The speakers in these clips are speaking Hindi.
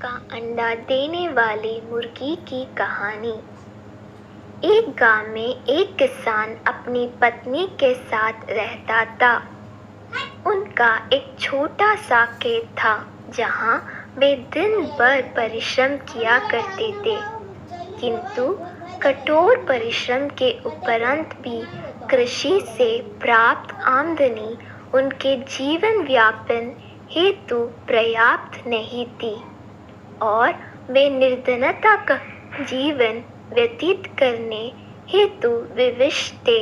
का अंडा देने वाली मुर्गी की कहानी। एक गांव में एक किसान अपनी पत्नी के साथ रहता था। उनका एक छोटा सा खेत था जहां वे दिन भर परिश्रम किया करते थे, किंतु कठोर परिश्रम के उपरांत भी कृषि से प्राप्त आमदनी उनके जीवन यापन हेतु पर्याप्त नहीं थी और वे निर्धनता का जीवन व्यतीत करने हेतु विवश थे।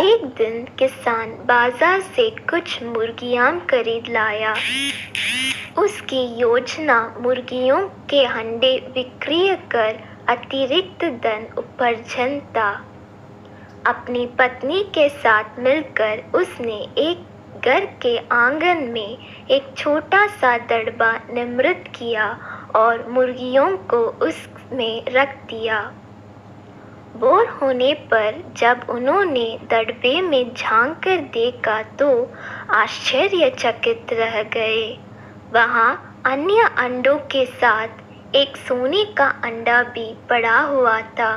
एक दिन किसान बाजार से कुछ मुर्गियां खरीद लाया। उसकी योजना मुर्गियों के अंडे विक्रय कर अतिरिक्त धन उपार्जन था। अपनी पत्नी के साथ मिलकर उसने एक घर के आंगन में एक छोटा सा दड़बा निर्मित किया और मुर्गियों को उसमें रख दिया। बोर होने पर जब उन्होंने दड़बे में झांक कर देखा तो आश्चर्यचकित रह गए। वहां अन्य अंडों के साथ एक सोने का अंडा भी पड़ा हुआ था।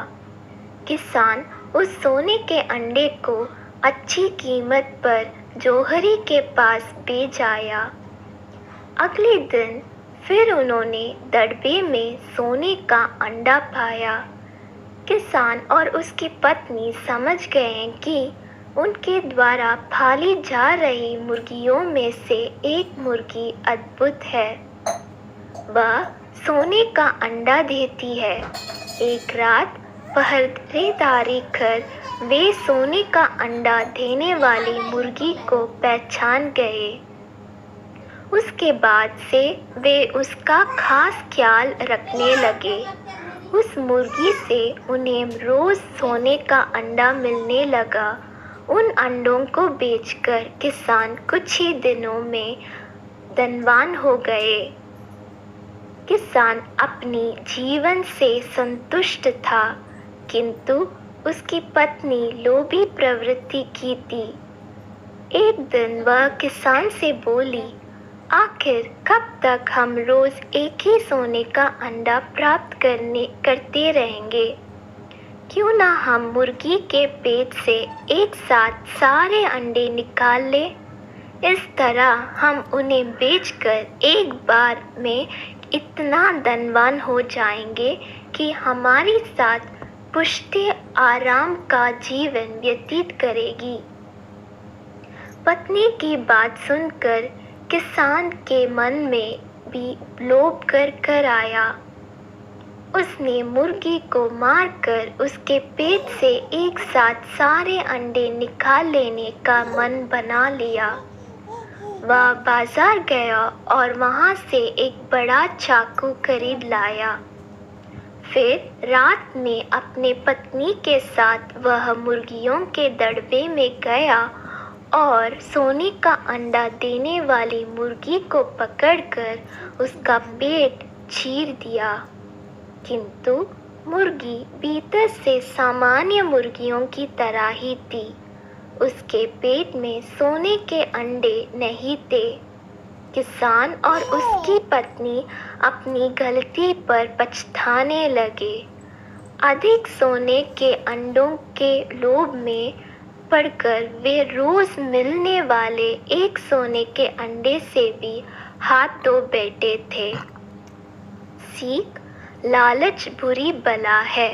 किसान उस सोने के अंडे को अच्छी कीमत पर जौहरी के पास बेच आया। अगले दिन फिर उन्होंने दड़बे में सोने का अंडा पाया। किसान और उसकी पत्नी समझ गए कि उनके द्वारा पाली जा रही मुर्गियों में से एक मुर्गी अद्भुत है। वह सोने का अंडा देती है। एक रात पहरेदारी कर वे सोने का अंडा देने वाली मुर्गी को पहचान गए। उसके बाद से वे उसका खास ख्याल रखने लगे। उस मुर्गी से उन्हें रोज सोने का अंडा मिलने लगा। उन अंडों को बेचकर किसान कुछ ही दिनों में धनवान हो गए। किसान अपनी जीवन से संतुष्ट था, किंतु उसकी पत्नी लोभी प्रवृत्ति की थी। एक दिन वह किसान से बोली, आखिर कब तक हम रोज एक ही सोने का अंडा प्राप्त करते रहेंगे? क्यों ना हम मुर्गी के पेट से एक साथ सारे अंडे निकाल लें? इस तरह हम उन्हें बेचकर एक बार में इतना धनवान हो जाएंगे कि हमारी साथ पुष्टि आराम का जीवन व्यतीत करेगी। पत्नी की बात सुनकर किसान के मन में भी लोभ कर आया। उसने मुर्गी को मारकर उसके पेट से एक साथ सारे अंडे निकाल लेने का मन बना लिया। वह बाजार गया और वहां से एक बड़ा चाकू खरीद लाया। फिर रात में अपने पत्नी के साथ वह मुर्गियों के दड़बे में गया और सोने का अंडा देने वाली मुर्गी को पकड़कर उसका पेट चीर दिया। किंतु मुर्गी भीतर से सामान्य मुर्गियों की तरह ही थी। उसके पेट में सोने के अंडे नहीं थे। किसान और उसकी पत्नी अपनी गलती पर पछताने लगे। अधिक सोने के अंडों के लोभ में पड़कर वे रोज मिलने वाले एक सोने के अंडे से भी हाथ धो बैठे थे। सीख, लालच बुरी बला है।